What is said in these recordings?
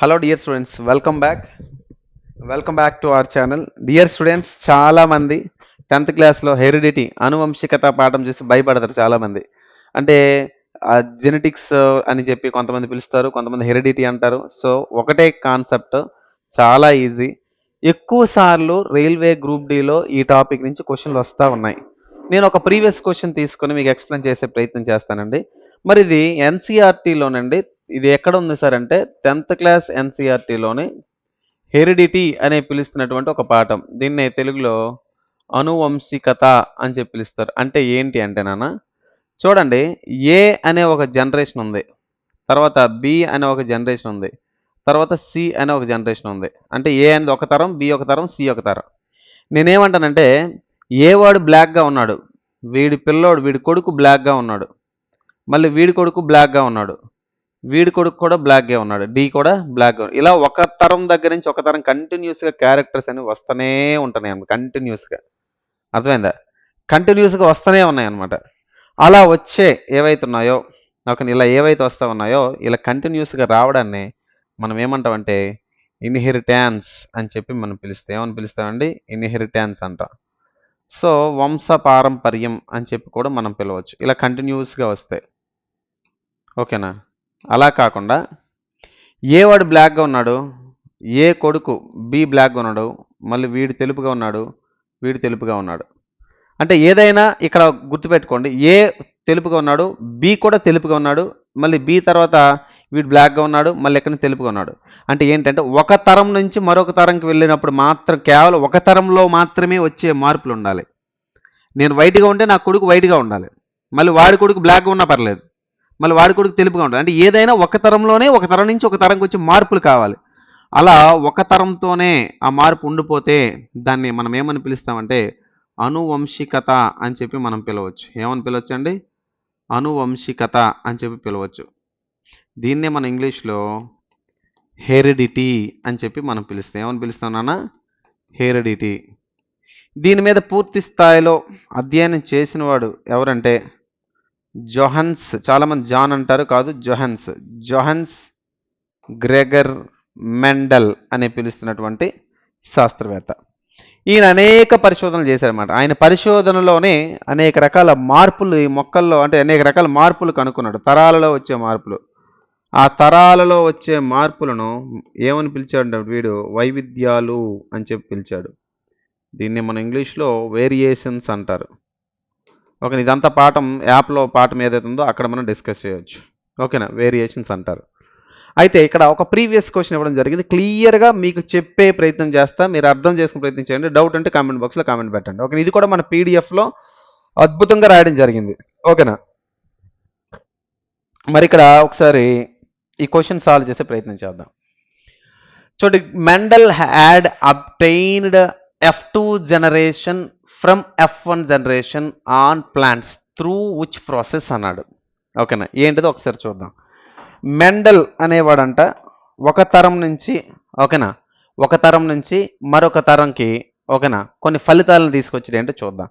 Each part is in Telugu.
Hello dear students, welcome back to our channel. Dear students, చాలా మంది 10th క్లాస్లో హెరిడిటీ అనువంశికత పాఠం చూసి భయపడతారు. చాలా మంది అంటే జెనెటిక్స్ అని చెప్పి కొంతమంది పిలుస్తారు, కొంతమంది హెరిడిటీ అంటారు. సో ఒకటే కాన్సెప్ట్, చాలా ఈజీ. ఎక్కువ సార్లు రైల్వే గ్రూప్ డిలో ఈ టాపిక్ నుంచి క్వశ్చన్లు వస్తూ ఉన్నాయి. నేను ఒక ప్రీవియస్ క్వశ్చన్ తీసుకొని మీకు ఎక్స్ప్లెయిన్ చేసే ప్రయత్నం చేస్తానండి. మరి ఇది ఎన్సీఆర్టీలోనండి. ఇది ఎక్కడ ఉంది సార్ అంటే 10th క్లాస్ ఎన్సీఆర్టీలోని హెరిడిటీ అనే పిలుస్తున్నటువంటి ఒక పాఠం. దీన్నే తెలుగులో అనువంశికత అని చెప్పి పిలుస్తారు. అంటే ఏంటి అంటే నాన్న, చూడండి, ఏ అనే ఒక జనరేషన్ ఉంది, తర్వాత బి అనే ఒక జనరేషన్ ఉంది, తర్వాత సి అనే ఒక జనరేషన్ ఉంది. అంటే ఏ అనేది ఒక తరం, బి ఒక తరం, సి ఒక తరం. నేనేమంటానంటే, ఏ వాడు బ్లాక్గా ఉన్నాడు, వీడి కొడుకు బ్లాక్గా ఉన్నాడు, మళ్ళీ వీడి కొడుకు బ్లాక్గా ఉన్నాడు, వీడి కొడుకు కూడా బ్లాక్గా ఉన్నాడు, డి కూడా బ్లాక్గా. ఇలా ఒక తరం దగ్గర నుంచి ఒక తరం కంటిన్యూస్గా క్యారెక్టర్స్ అనేవి వస్తూనే ఉంటున్నాయి అన్నమాట. కంటిన్యూస్గా, అర్థమైందా? కంటిన్యూస్గా వస్తూనే ఉన్నాయి అన్నమాట. అలా వచ్చే ఏవైతే ఉన్నాయో, ఇలా ఏవైతే వస్తూ ఉన్నాయో, ఇలా కంటిన్యూస్గా రావడాన్ని మనం ఏమంటామంటే ఇన్హెరిటాన్స్ అని చెప్పి మనం పిలుస్తాం. ఏమని పిలుస్తామండి? ఇన్హెరిటాన్స్ అంటాం. సో వంశ పారంపర్యం అని చెప్పి కూడా మనం పిలవచ్చు, ఇలా కంటిన్యూస్గా వస్తాయి. ఓకేనా? అలా కాకుండా ఏ వాడు బ్లాక్గా ఉన్నాడు, ఏ కొడుకు బి బ్లాక్గా ఉన్నాడు, మళ్ళీ వీడు తెలుపుగా ఉన్నాడు, వీడు తెలుపుగా ఉన్నాడు. అంటే ఏదైనా ఇక్కడ గుర్తుపెట్టుకోండి, ఏ తెలుపుగా ఉన్నాడు, బి కూడా తెలుపుగా ఉన్నాడు, మళ్ళీ బి తర్వాత వీడు బ్లాక్గా ఉన్నాడు, మళ్ళీ ఎక్కడ తెలుపుగా ఉన్నాడు. అంటే ఏంటంటే ఒక తరం నుంచి మరొక తరంకి వెళ్ళినప్పుడు మాత్రం కేవలం ఒక తరంలో మాత్రమే వచ్చే మార్పులు ఉండాలి. నేను వైట్గా ఉంటే నా కొడుకు వైట్గా ఉండాలి, మళ్ళీ వాడి కొడుకు బ్లాక్గా ఉన్నా పర్లేదు, మళ్ళీ వాడి కొడుకు తెలుపుగా ఉండాలి. అంటే ఏదైనా ఒక తరంలోనే ఒక తరం నుంచి ఒక తరంకి వచ్చే మార్పులు కావాలి. అలా ఒక తరంతోనే ఆ మార్పు ఉండిపోతే దాన్ని మనం ఏమని పిలుస్తామంటే అనువంశికత అని చెప్పి మనం పిలవచ్చు. ఏమని పిలవచ్చు అండి? అనువంశికత అని చెప్పి పిలవచ్చు. దీన్నే మన ఇంగ్లీష్లో హెరిడిటీ అని చెప్పి మనం పిలుస్తాం. ఏమని పిలుస్తాం నాన్న? హెరిడిటీ. దీని మీద పూర్తి స్థాయిలో అధ్యయనం చేసిన వాడు ఎవరంటే జోహన్స్. చాలామంది జాన్ అంటారు, కాదు, జోహన్స్ గ్రెగర్ మెండల్ అని పిలుస్తున్నటువంటి శాస్త్రవేత్త. ఈయన అనేక పరిశోధనలు చేశారన్నమాట. ఆయన పరిశోధనలోనే అనేక రకాల మార్పులు ఈ మొక్కల్లో, అంటే అనేక రకాల మార్పులు కనుక్కున్నాడు, తరాలలో వచ్చే మార్పులు. ఆ తరాలలో వచ్చే మార్పులను ఏమని పిలిచాడు వీడు? వైవిధ్యాలు అని చెప్పి పిలిచాడు. దీన్ని మన ఇంగ్లీష్లో వేరియేషన్స్ అంటారు. ఓకే, ఇదంతా పాఠం యాప్లో పాఠం ఏదైతే ఉందో అక్కడ మనం డిస్కస్ చేయొచ్చు. ఓకేనా? వేరియేషన్స్ అంటారు. అయితే ఇక్కడ ఒక ప్రీవియస్ క్వశ్చన్ ఇవ్వడం జరిగింది, క్లియర్గా మీకు చెప్పే ప్రయత్నం చేస్తా, మీరు అర్థం చేసుకునే ప్రయత్నం చేయండి. డౌట్ అంటే కామెంట్ బాక్స్లో కామెంట్ పెట్టండి. ఓకే, ఇది కూడా మన పీడిఎఫ్లో అద్భుతంగా రాయడం జరిగింది. ఓకేనా? మరి ఇక్కడ ఒకసారి ఈ క్వశ్చన్ సాల్వ్ చేసే ప్రయత్నం చేద్దాం. చూడండి, Mendel had obtained F2 generation from F1 generation on plants through which process అన్నాడు. ఓకేనా? ఏంటిదో ఒకసారి చూద్దాం. మెండల్ అనేవాడంట ఒక తరం నుంచి, ఓకేనా, ఒక తరం నుంచి మరొక తరంకి, ఓకేనా, కొన్ని ఫలితాలను తీసుకొచ్చింది ఏంటో చూద్దాం.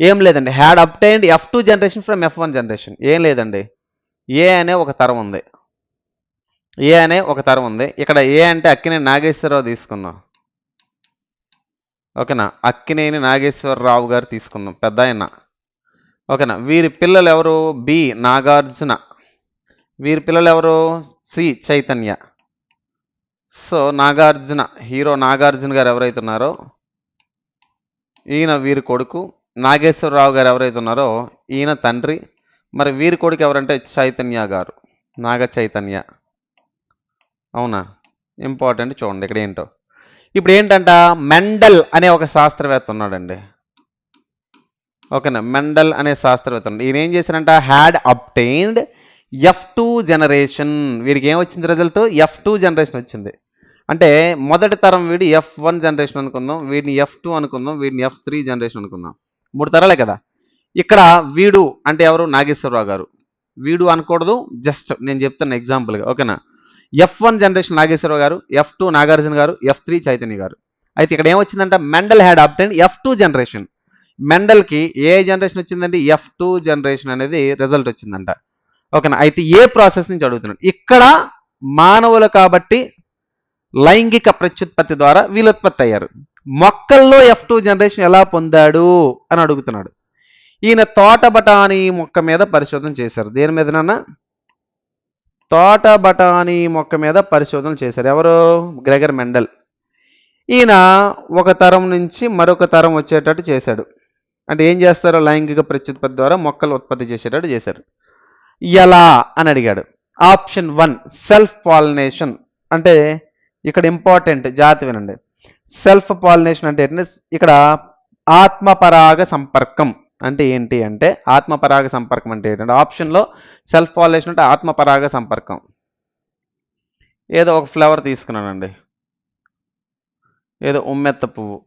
ఏం లేదండి, had obtained F2 generation from F1 generation. ఏం లేదండి, ఏ అనే ఒక తరం ఉంది, ఏ అనే ఒక తరం ఉంది. ఇక్కడ ఏ అంటే అక్కినేని నాగేశ్వరరావు తీసుకుందాం. ఓకేనా? అక్కినేని నాగేశ్వరరావు గారు తీసుకుందాం, పెద్ద ఆయన. ఓకేనా? వీరి పిల్లలు ఎవరు? బి నాగార్జున. వీరి పిల్లలు ఎవరు? C Chaitanya. So Nagarjuna, hero Nagarjuna garu ఎవరైతే ఉన్నారో ఈయన వీరి కొడుకు, నాగేశ్వరరావు గారు ఎవరైతే ఉన్నారో ఈయన తండ్రి. మరి వీరి కొడుకు ఎవరంటే చైతన్య గారు, నాగ చైతన్య. అవునా? ఇంపార్టెంట్, చూడండి ఇక్కడ ఏంటో. ఇప్పుడు ఏంటంట, మెండల్ అనే ఒక శాస్త్రవేత్త ఉన్నాడండి. ఓకేనా? మెండల్ అనే శాస్త్రవేత్త ఉన్నాడు. ఈయన ఏం చేశారంట, హ్యాడ్ అబ్టైన్డ్ F2 జనరేషన్. వీడికి ఏమొచ్చింది రిజల్ట్? F2 జనరేషన్ వచ్చింది. అంటే మొదటి తరం వీడి F1 జనరేషన్ అనుకుందాం, వీడిని F2 అనుకుందాం, వీడిని F3 జనరేషన్ అనుకుందాం. 3 తరాలే కదా. ఇక్కడ వీడు అంటే ఎవరు? నాగేశ్వరరావు గారు. వీడు అనకూడదు, జస్ట్ నేను చెప్తాను ఎగ్జాంపుల్గా. ఓకేనా? F1 జనరేషన్ నాగేశ్వరరావు గారు, F2 నాగార్జున గారు, F3 చైతన్య గారు. అయితే ఇక్కడ ఏమొచ్చిందంట, Mendel had obtained F2 generation. మెండల్కి ఏ జనరేషన్ వచ్చిందండి? F2 జనరేషన్ అనేది రిజల్ట్ వచ్చిందంట. ఓకేనా? అయితే ఏ ప్రాసెస్ నుంచి అడుగుతున్నాడు. ఇక్కడ మానవులు కాబట్టి లైంగిక ప్రత్యుత్పత్తి ద్వారా వీళ్ళుత్పత్తి అయ్యారు. మొక్కల్లో F2 జనరేషన్ ఎలా పొందాడు అని అడుగుతున్నాడు. ఈయన తోట బఠానీ మొక్క మీద పరిశోధన చేశారు. దేని మీదనన్నా? తోట బఠానీ మొక్క మీద పరిశోధన చేశారు. ఎవరు? Gregor Mendel. ఈయన ఒక తరం నుంచి మరొక తరం వచ్చేటట్టు చేశాడు. అంటే ఏం చేస్తారు? లైంగిక ప్రత్యుత్పత్తి ద్వారా మొక్కలు ఉత్పత్తి చేసేటట్టు చేశారు. ఎలా అని అడిగాడు. Option 1 self pollination. అంటే ఇక్కడ ఇంపార్టెంట్ జాతి వినండి. సెల్ఫ్ పాలినేషన్ అంటే ఏంటంటే ఇక్కడ ఆత్మపరాగ సంపర్కం అంటే ఏంటి అంటే ఆత్మపరాగ సంపర్కం అంటే ఏంటంటే ఆప్షన్లో సెల్ఫ్ పాలినేషన్ అంటే ఆత్మపరాగ సంపర్కం. ఏదో ఒక ఫ్లవర్ తీసుకున్నానండి, ఏదో ఉమ్మెత్త పువ్వు.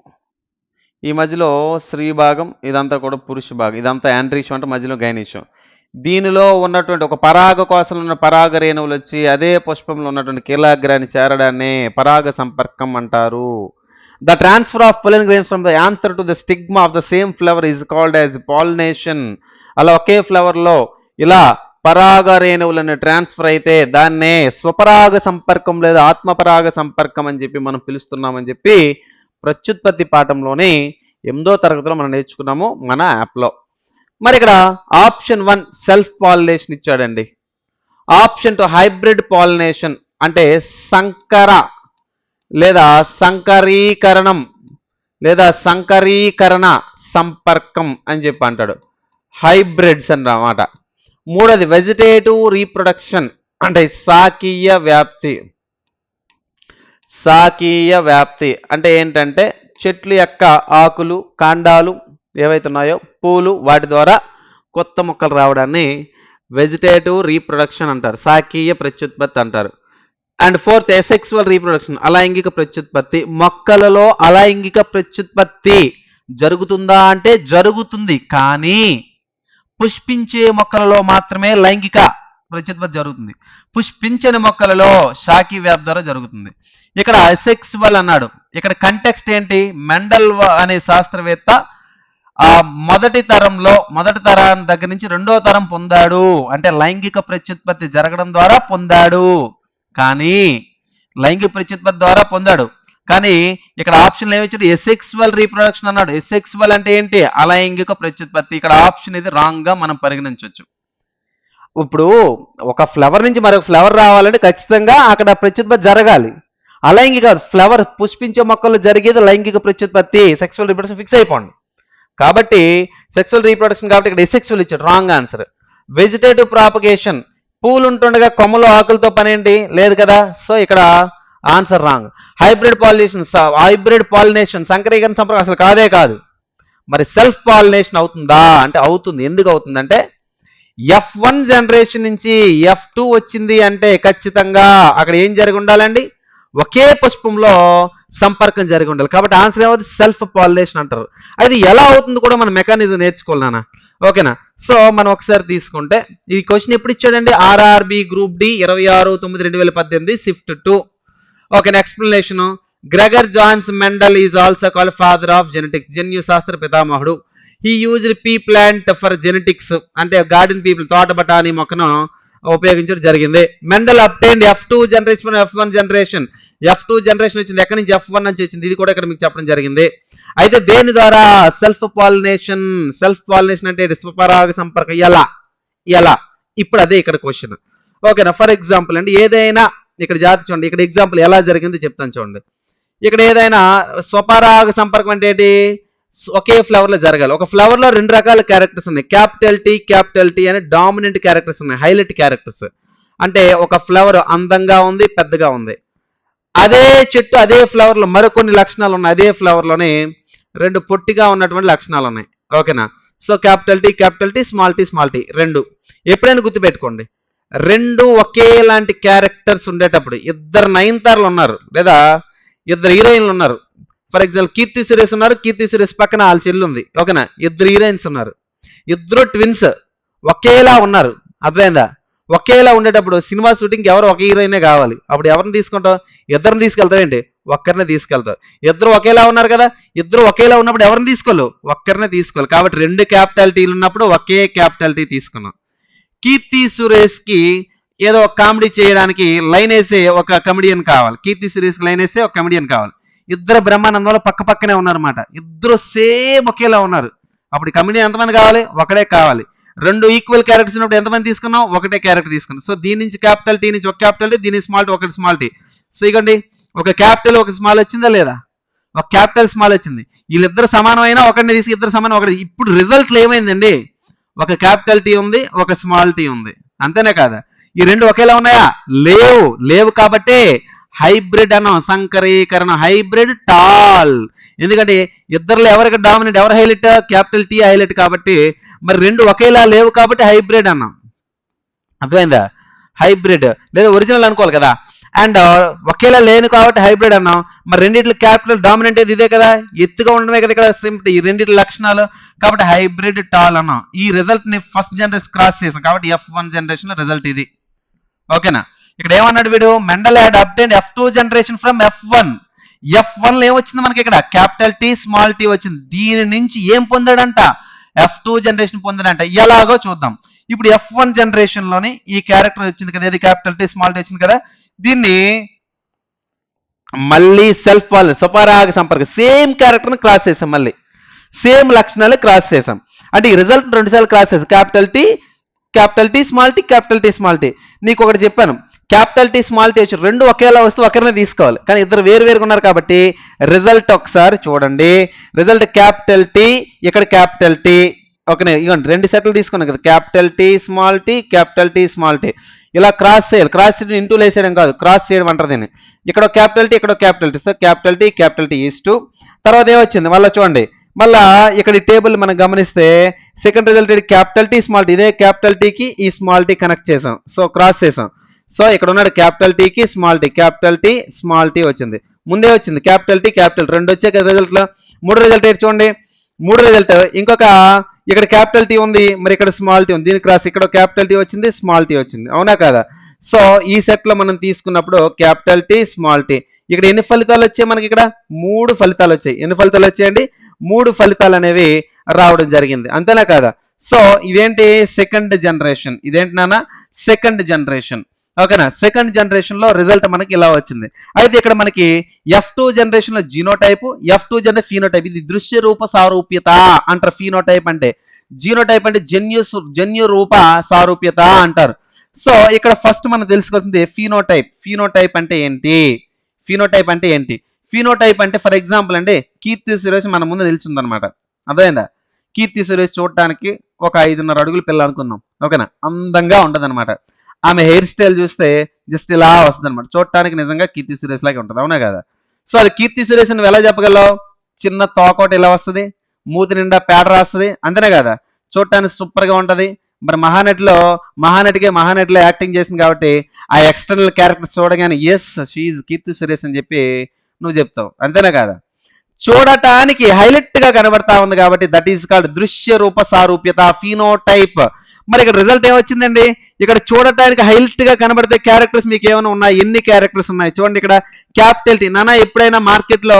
ఈ మధ్యలో స్త్రీ భాగం, ఇదంతా కూడా పురుష భాగం, ఇదంతా యాండ్రీషం అంటే మధ్యలో గైనీషం. దీనిలో ఉన్నటువంటి ఒక పరాగ కోశంలో ఉన్న పరాగ రేణువులు వచ్చి అదే పుష్పంలో ఉన్నటువంటి కీలాగ్రాన్ని చేరడాన్ని పరాగ సంపర్కం అంటారు. The transfer of pollen grains from the anther to the stigma of the same flower is called as pollination. అలా ఒకే ఫ్లవర్లో ఇలా పరాగ రేణువులను ట్రాన్స్ఫర్ అయితే దాన్నే స్వపరాగ సంపర్కం లేదా ఆత్మపరాగ సంపర్కం అని చెప్పి మనం పిలుస్తున్నామని చెప్పి ప్రత్యుత్పత్తి పాఠంలోని 8వ తరగతిలో మనం నేర్చుకున్నాము మన యాప్లో. మరి ఇక్కడ ఆప్షన్ 1 సెల్ఫ్ పాలినేషన్ ఇచ్చాడండి. ఆప్షన్ 2 హైబ్రిడ్ పాలినేషన్ అంటే సంకర లేదా సంకరీకరణం లేదా సంకరీకరణ సంపర్కం అని చెప్పి అంటాడు. హైబ్రిడ్స్ అన్నమాట. మూడోది వెజిటేటివ్ రీప్రొడక్షన్ అంటే శాకీయ వ్యాప్తి. శాకీయ వ్యాప్తి అంటే ఏంటంటే చెట్లు యొక్క ఆకులు, కాండాలు ఏవైతే ఉన్నాయో, పూలు, వాటి ద్వారా కొత్త మొక్కలు రావడాన్ని వెజిటేటివ్ రీప్రొడక్షన్ అంటారు, శాకీయ ప్రత్యుత్పత్తి అంటారు. అండ్ ఫోర్త్ ఎసెక్సువల్ రీప్రొడక్షన్ అలైంగిక ప్రత్యుత్పత్తి. మొక్కలలో అలైంగిక ప్రత్యుత్పత్తి జరుగుతుందా అంటే జరుగుతుంది, కానీ పుష్పించే మొక్కలలో మాత్రమే లైంగిక ప్రత్యుత్పత్తి జరుగుతుంది. పుష్పించని మొక్కలలో శాకీయ వ్యాప్తి ద్వారా జరుగుతుంది. ఇక్కడ అసెక్సువల్ అన్నాడు. ఇక్కడ కంటెక్స్ట్ ఏంటి? మెండల్ అనే శాస్త్రవేత్త మొదటి తరం దగ్గర నుంచి 2వ తరం పొందాడు. అంటే లైంగిక ప్రత్యుత్పత్తి జరగడం ద్వారా పొందాడు, కానీ లైంగిక ప్రత్యుత్పత్తి ద్వారా పొందాడు. కానీ ఇక్కడ ఆప్షన్ ఏమిచ్చాడు? ఎసెక్సువల్ రీప్రొడక్షన్ అన్నాడు. ఎసెక్సువల్ అంటే ఏంటి? అలైంగిక ప్రత్యుత్పత్తి. ఇక్కడ ఆప్షన్ ఇది రాంగ్ గా మనం పరిగణించవచ్చు. ఇప్పుడు ఒక ఫ్లవర్ నుంచి మరొక ఫ్లవర్ రావాలంటే ఖచ్చితంగా అక్కడ ప్రత్యుత్పత్తి జరగాలి. అలైంగిక ఫ్లవర్ పుష్పించే మొక్కల్లో జరిగేది లైంగిక ప్రత్యుత్పత్తి, సెక్సువల్ రీప్రొడక్షన్ ఫిక్స్ అయిపోండి. కాబట్టి సెక్సువల్ రీప్రొడక్షన్ కాబట్టి ఇక్కడ ఎసెక్సువల్ ఇచ్చాడు, రాంగ్ ఆన్సర్. వెజిటేటివ్ ప్రాపగేషన్, పూలు ఉంటుండగా కొమ్మలు ఆకులతో పని ఏంటి? లేదు కదా, సో ఇక్కడ ఆన్సర్ రాంగ్. హైబ్రిడ్ పాలినేషన్ సంకరీకరణ సంపర్కం అసలు కాదే కాదు. మరి సెల్ఫ్ పాలినేషన్ అవుతుందా అంటే అవుతుంది. ఎందుకు అవుతుందంటే F1 జనరేషన్ నుంచి F2 వచ్చింది అంటే ఖచ్చితంగా అక్కడ ఏం జరిగి ఉండాలండి? ఒకే పుష్పంలో సంపర్కం జరిగి ఉండాలి. కాబట్టి ఆన్సర్ ఏమవుతుంది? సెల్ఫ్ పాలినేషన్ అంటారు. అది ఎలా అవుతుంది కూడా మన మెకానిజం నేర్చుకోవాలి నాన్న, ఓకేనా? సో మనం ఒకసారి తీసుకుంటే ఈ క్వశ్చన్ ఎప్పుడు ఇచ్చాడండి? RRB group D 26/9/2018 shift 2. ఓకేనా? Explanation. Gregor Johns Mendel is also called father of genetics. జన్యు శాస్త్ర పితామహుడు. He used pea plant for genetics అంటే గార్డెన్ పీపుల్, తోట బఠానీ మొక్కను ఉపయోగించడం జరిగింది. Mendel obtained F2 generation F1 generation. F2 generation వచ్చింది ఎక్కడి నుంచి? F1 నుంచి వచ్చింది. ఇది కూడా ఇక్కడ మీకు చెప్పడం జరిగింది. అయితే దేని ద్వారా? Self pollination. సెల్ఫ్ పాలినేషన్ అంటే స్వపరాగ సంపర్కం. ఎలా ఇప్పుడు అదే ఇక్కడ క్వశ్చన్, ఓకేనా? ఫర్ ఎగ్జాంపుల్ అండి, ఏదైనా ఇక్కడ జాతి చూడండి, ఇక్కడ ఎగ్జాంపుల్ ఎలా జరిగింది చెప్తాను చూడండి. ఇక్కడ ఏదైనా స్వపరాగ సంపర్కం అంటే ఏంటి? ఒకే ఫ్లవర్ లో జరగాలి. ఒక ఫ్లవర్ లో 2 రకాల క్యారెక్టర్స్ ఉన్నాయి. క్యాపిటల్ టీ అనే డామినెంట్ క్యారెక్టర్స్ ఉన్నాయి, హైలైట్ క్యారెక్టర్స్. అంటే ఒక ఫ్లవర్ అందంగా ఉంది, పెద్దగా ఉంది. అదే చెట్టు అదే ఫ్లవర్ లో మరికొన్ని లక్షణాలు ఉన్నాయి. అదే ఫ్లవర్ లోనే 2 పొట్టిగా ఉన్నటువంటి లక్షణాలు ఉన్నాయి, ఓకేనా? So capital T small T 2 ఎప్పుడైనా గుర్తుపెట్టుకోండి. 2 ఒకేలాంటి క్యారెక్టర్స్ ఉండేటప్పుడు, ఇద్దరు నయనతారలు ఉన్నారు లేదా ఇద్దరు హీరోయిన్లు ఉన్నారు. ఫర్ ఎగ్జాంపుల్ కీర్తి సురేష్ ఉన్నారు, కీర్తి సురేష్ పక్కన వాళ్ళ చెల్లి ఉంది, ఓకేనా? ఇద్దరు హీరోయిన్స్ ఉన్నారు, ఇద్దరు ట్విన్స్ ఒకేలా ఉన్నారు, అర్థమైందా? ఒకేలా ఉండేటప్పుడు సినిమా షూటింగ్ ఎవరు ఒక హీరోయినే కావాలి. అప్పుడు ఎవరిని తీసుకుంటావు? ఇద్దరిని తీసుకెళ్తావు ఏంటి? ఒక్కరినే తీసుకెళ్తావు. ఇద్దరు ఒకేలా ఉన్నారు కదా, ఇద్దరు ఒకేలా ఉన్నప్పుడు ఎవరిని తీసుకోలేవు? ఒక్కరినే తీసుకోవాలి. కాబట్టి 2 క్యాపిటల్ టీలు ఉన్నప్పుడు ఒకే క్యాపిటల్ టీ తీసుకున్నాం. కీర్తి సురేష్ కి ఏదో ఒక కామెడీ చేయడానికి లైన్ వేసే ఒక కమెడియన్ కావాలి, కీర్తి సురేష్ లైన్ వేసే ఒక కమెడియన్ కావాలి. ఇద్దరు బ్రహ్మానందంలో పక్క పక్కనే ఉన్నారన్నమాట, ఇద్దరు సేమ్ ఒకేలా ఉన్నారు. అప్పుడు కమెడియన్ ఎంతమంది కావాలి? ఒకడే కావాలి. రెండు ఈక్వల్ క్యారెక్టర్స్ ఉన్నప్పుడు ఎంతమంది తీసుకున్నాం? ఒకటే క్యారెక్టర్ తీసుకున్నాం. సో దీని నుంచి క్యాపిటల్ టీ నుంచి ఒక క్యాపిటల్ టీ, దీని నుంచి స్మాల్ టీ ఒకటి స్మాల్ టీ. సో ఇగోండి, ఒక క్యాపిటల్ ఒక స్మాల్ వచ్చిందా లేదా? ఒక క్యాపిటల్ స్మాల్ వచ్చింది. వీళ్ళిద్దరు సమానమైన ఒకటిని తీసి ఇద్దరు సమానం ఒకటి. ఇప్పుడు రిజల్ట్లో ఏమైందండి? ఒక క్యాపిటల్ టీ ఉంది, ఒక స్మాల్ టీ ఉంది, అంతేనే కాదా? ఈ రెండు ఒకేలా ఉన్నాయా? లేవు. లేవు కాబట్టి హైబ్రిడ్ అన్నాం, సంకరీకరణ, హైబ్రిడ్ టాల్. ఎందుకంటే ఇద్దరులో ఎవరికి డామినెంట్, ఎవరు హైలైట్? క్యాపిటల్ టీ హైలైట్ కాబట్టి. మరి రెండు ఒకేలా లేవు కాబట్టి హైబ్రిడ్ అన్నాం. అర్థమైందా? హైబ్రిడ్ లేదా ఒరిజినల్ అనుకోవాలి కదా. అండ్ ఒకేలా లేను కాబట్టి హైబ్రిడ్ అన్నాం. మరి రెండిట్లో క్యాపిటల్ డామినెంట్ ఏది ఇదే కదా, ఎత్తుగా ఉండడమే కదా ఇక్కడ సింపుల్ ఈ రెండిటి లక్షణాలు. కాబట్టి హైబ్రిడ్ టాల్ అన్నాం. ఈ రిజల్ట్ ని ఫస్ట్ జనరేషన్ క్రాస్ చేసాం కాబట్టి F1 జనరేషన్ రిజల్ట్ ఇది. ఓకేనా? ఇక్కడ ఏమన్నాడు వీడు? Mendel had obtained F2 generation from F1. F1 లో ఏమొచ్చింది మనకి? ఇక్కడ క్యాపిటల్ టీ స్మాల్ టీ వచ్చింది. దీని నుంచి ఏం పొందాడంట? F2 generation పొందాడంట. ఎలాగో చూద్దాం. ఇప్పుడు F1 జనరేషన్ లోని ఈ క్యారెక్టర్ వచ్చింది కదా, ఇది క్యాపిటల్ టీ స్మాల్ టీ వచ్చింది కదా, దీన్ని మళ్ళీ సెల్ఫ్ వాల్ స్వపరాగ సంపర్క సేమ్ క్యారెక్టర్ ని క్రాస్ చేసాం, మళ్ళీ సేమ్ లక్షణాలు క్రాస్ చేసాం. అంటే ఈ రిజల్ట్ రెండు సార్లు క్రాస్ చేసాం. Capital T small T, capital T small T. నీకు ఒకటి చెప్పాను, క్యాపిటల్ టీ స్మాల్ టీ వచ్చి రెండు ఒకేలా వస్తే ఒకరినే తీసుకోవాలి, కానీ ఇద్దరు వేరు వేరుగా ఉన్నారు కాబట్టి రిజల్ట్ ఒకసారి చూడండి. రిజల్ట్ క్యాపిటల్ టీ, ఇక్కడ క్యాపిటల్ టీ. ఓకే, ఇవ్వండి రెండు సెట్లు తీసుకున్నాం కదా, capital T small T, capital T small T. ఇలా క్రాస్ చేయాలి. క్రాస్ చేయడం ఇంటూ వేసేయడం కాదు, క్రాస్ చేయడం అంటారు దీన్ని. ఇక్కడ క్యాపిటల్ టీ, ఇక్కడ capital T. So capital T is two. తర్వాత ఏమొచ్చింది మళ్ళీ చూడండి, మళ్ళా ఇక్కడ ఈ టేబుల్ మనం గమనిస్తే second result capital T small T. ఇదే క్యాపిటల్ టీకి ఈ స్మాల్ టీ కనెక్ట్ చేసాం, సో క్రాస్ చేసాం. సో ఇక్కడ ఉన్నాడు క్యాపిటల్ టీకి small T, capital T small T వచ్చింది. ముందే వచ్చింది క్యాపిటల్ టీ క్యాపిటల్ రెండు వచ్చాయి కదా రిజల్ట్ లో. మూడు రిజల్ట్ ఏంటి చూడండి, మూడు రిజల్ట్ ఇంకొక ఇక్కడ క్యాపిటల్ టీ ఉంది, మరి ఇక్కడ స్మాల్ టీ ఉంది, దీని క్రాస్ ఇక్కడ క్యాపిటల్ టీ వచ్చింది, స్మాల్ టీ వచ్చింది, అవునా కదా? సో ఈ సెట్ లో మనం తీసుకున్నప్పుడు క్యాపిటల్ టీ స్మాల్ టీ. ఇక్కడ ఎన్ని ఫలితాలు వచ్చాయి మనకి? ఇక్కడ మూడు ఫలితాలు వచ్చాయి. ఎన్ని ఫలితాలు వచ్చాయండి? మూడు ఫలితాలు అనేవి రావడం జరిగింది, అంతేనా కదా? సో ఇదేంటి? Second generation. ఇదేంటి నాన్న? Second generation. ఓకేనా? సెకండ్ జనరేషన్ లో రిజల్ట్ మనకి ఇలా వచ్చింది. అయితే ఇక్కడ మనకి F2 జనరేషన్ లో జీనోటైప్, F2 జనరేషన్ ఫీనోటైప్. ఇది దృశ్య రూప సారూప్యత అంటారు. ఫీనోటైప్ అంటే, జీనోటైప్ అంటే జన్యు రూప సారూప్యత అంటారు. సో ఇక్కడ ఫస్ట్ మనం తెలుసుకోవాల్సింది ఫీనోటైప్. ఫీనోటైప్ అంటే ఏంటి? ఫీనోటైప్ అంటే ఏంటి? ఫీనోటైప్ అంటే ఫర్ ఎగ్జాంపుల్ అంటే కీర్తి సురేష్ మన ముందు నిలిచింది అనమాట, అర్థమైందా? కీర్తి సురేష్ చూడటానికి ఒక 5.5 అడుగుల పిల్ల అనుకుందాం, ఓకేనా? అందంగా ఉంటది అనమాట. ఆమె హెయిర్ స్టైల్ చూస్తే జస్ట్ ఇలా వస్తుంది అనమాట, చూడటానికి నిజంగా కీర్తి సురేష్ లాగే ఉంటుంది, అవునా కదా? సో అది కీర్తి సురేష్ అని ఎలా చెప్పగలవు? చిన్న తోకోట ఇలా వస్తుంది, మూతి నిండా పేడ రాస్తుంది, అంతేనే కదా? చూడటానికి సూపర్ గా ఉంటది. మరి మహానటిలో యాక్టింగ్ చేసింది కాబట్టి ఆ ఎక్స్టర్నల్ క్యారెక్టర్ చూడగానే ఎస్ షీఈ్ కీర్తి సురేష్ అని చెప్పి నువ్వు చెప్తావు, అంతేనా కదా? చూడటానికి హైలైట్ గా కనబడతా ఉంది కాబట్టి దట్ ఈస్ కాల్డ్ దృశ్య రూప సారూప్యత, ఫీనోటైప్. మరి ఇక్కడ రిజల్ట్ ఏమొచ్చిందండి? ఇక్కడ చూడటానికి హైలైట్ గా కనబడితే క్యారెక్టర్స్ మీకు ఏమైనా ఉన్నాయి? ఎన్ని క్యారెక్టర్స్ ఉన్నాయి చూడండి. ఇక్కడ క్యాపిటల్ టీ. నాన్న ఎప్పుడైనా మార్కెట్ లో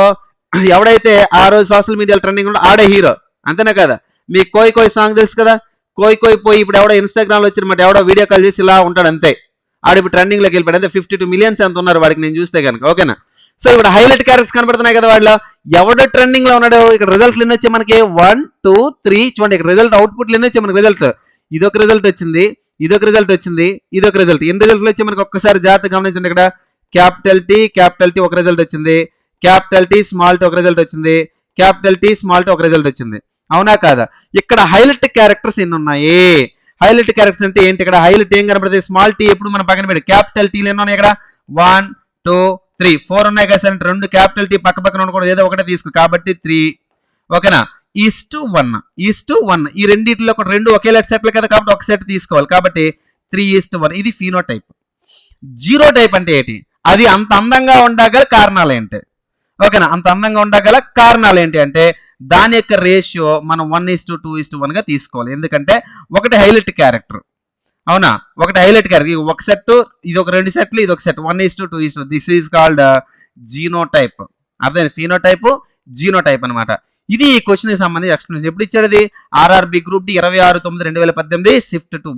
ఎవడైతే ఆ రోజు సోషల్ మీడియాలో ట్రెండింగ్ ఉండో ఆడే హీరో, అంతేనా కదా? మీకు కోయి సాంగ్ తెలుసు కదా, కోయి పోయి ఇప్పుడు ఎవడో ఇన్స్టాగ్రామ్ లో వచ్చినమాట ఎవడో వీడియో కాల్ చేసి ఇలా ఉంటాడు అంతే, ఆడు ఇప్పుడు ట్రెండింగ్ లోకి వెళ్ళిపోయాడు. అంటే 52 మిలియన్స్ ఎంత ఉన్నారు వాడికి నేను చూస్తే కనుక, ఓకేనా? సో ఇప్పుడు హైలైట్ క్యారెక్టర్స్ కనబడుతున్నాయి కదా వాళ్ళ, ఎవడో ట్రెండింగ్ లో ఉన్నాడు. ఇక్కడ రిజల్ట్లు ఎన్ని వచ్చాయి మనకి? 1 2 3 చూడండి. ఇక్కడ రిజల్ట్ అవుట్పుట్లు ఎన్ని వచ్చాయి మనకి? రిజల్ట్ ఇదొక రిజల్ట్ వచ్చింది, ఇదొక రిజల్ట్ వచ్చింది, ఇదొక రిజల్ట్. ఎన్ని రిజల్ట్లు వచ్చాయి మనకి ఒక్కసారి జాగ్రత్తగా గమనించండి. ఇక్కడ క్యాపిటల్ టీ ఒక రిజల్ట్ వచ్చింది, క్యాపిటల్ టీ స్మాల్ టీ ఒక రిజల్ట్ వచ్చింది, క్యాపిటల్ టీ స్మాల్ టీ ఒక రిజల్ట్ వచ్చింది, అవునా కాదా? ఇక్కడ హైలైట్ క్యారెక్టర్స్ ఎన్ని ఉన్నాయి? హైలైట్ క్యారెక్టర్స్ అంటే ఏంటి? ఇక్కడ హైలైట్ ఏం కనబడుతుంది? స్మాల్ టీ ఎప్పుడు మనం పక్కన పెట్టి, క్యాపిటల్ టీలు ఎన్ని ఉన్నాయి ఇక్కడ? 1 2 3 4 ఉన్నాయి కదా సార్. రెండు క్యాపిటల్ టీ పక్క పక్కన ఉండకూడదు, ఏదో ఒకటే తీసుకో కాబట్టి 3, ఓకేనా? ఈస్ టు 1 ఈ రెండిట్లో ఒక రెండు ఒకేలా సెట్లు కదా కాబట్టి ఒక సెట్ తీసుకోవాలి కాబట్టి 3:1. ఇది ఫీనోటైప్. జీరోటైప్ అంటే ఏంటి? అది అంత అందంగా ఉండగల కారణాలు ఏంటి? ఓకేనా? అంత అందంగా ఉండగల కారణాలు ఏంటి అంటే దాని యొక్క రేషియో మనం 1:2:1 గా తీసుకోవాలి. ఎందుకంటే ఒకటి హైలైట్ క్యారెక్టర్, అవునా? ఒకటి హైలైట్ క్యారెక్టర్, ఒక సెట్, ఇది ఒక రెండు సెట్లు, ఇది ఒక set, 1:2:2. This is called genotype. అర్థమైంది? ఫీనోటైప్ జీనోటైప్ అనమాట. ఇది ఈ క్వశ్చన్ కి సంబంధించి ఎక్స్ప్లెనేషన్. ఎప్పుడు ఇచ్చాడు ఇది? RRB group D 26/9/2018 shift 2.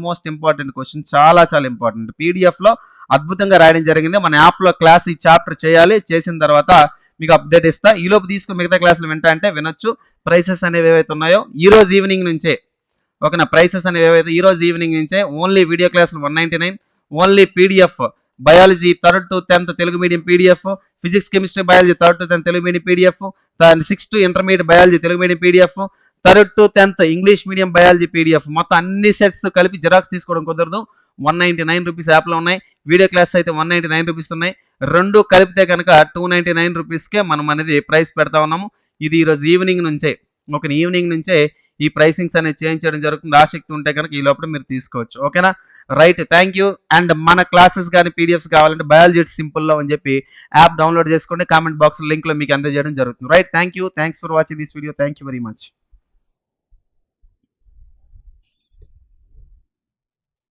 Most important question, చాలా చాలా ఇంపార్టెంట్. పీడిఎఫ్ లో అద్భుతంగా రాయడం జరిగింది. మన యాప్ లో క్లాస్ ఈ చాప్టర్ చేయాలి, చేసిన తర్వాత మీకు అప్డేట్ ఇస్తా. ఈ లోపు తీసుకుని మిగతా క్లాసులు వింటా అంటే వినొచ్చు. ప్రైసెస్ అనేవి ఏవైతే ఉన్నాయో ఈ రోజు ఈవినింగ్ నుంచే, ఓకేనా, ప్రైసెస్ అనేవి ఏవైతే ఈ రోజు ఈవినింగ్ నుంచే ఓన్లీ వీడియో క్లాసులు 199, only PDF biology 3rd to 10th Telugu medium PDF, physics chemistry biology 3rd to 10th Telugu medium PDF, 6th intermediate biology Telugu medium PDF, 3rd to 10th English medium biology PDF. మొత్తం అన్ని సెట్స్ కలిపి జిరాక్స్ తీసుకోవడం కుదరదు. 199 రూపీస్ యాప్లో ఉన్నాయి. వీడియో క్లాస్ అయితే 199 రూపీస్ ఉన్నాయి. రెండు కలిపితే కనుక 299 రూపీస్కే మనం అనేది ప్రైస్ పెడతా ఉన్నాము. ఇది ఈరోజు ఈవినింగ్ నుంచే, ఓకే, ఈవినింగ్ నుంచే ఈ ప్రైసింగ్స్ అనేది చేంజ్ చేయడం జరుగుతుంది. ఆసక్తి ఉంటే కనుక ఈ లోపల మీరు తీసుకోవచ్చు. ఓకేనా, రైట్, థ్యాంక్ యూ. అండ్ మన క్లాసెస్ కానీ పీడిఎఫ్స్ కావాలంటే బయాలజీ సింపుల్లో అని చెప్పి యాప్ డౌన్లోడ్ చేసుకోండి. కామెంట్ బాక్స్ లింక్ లో మీకు అందజేయడం జరుగుతుంది. Right, thank you. Thanks for watching this video. Thank you very much.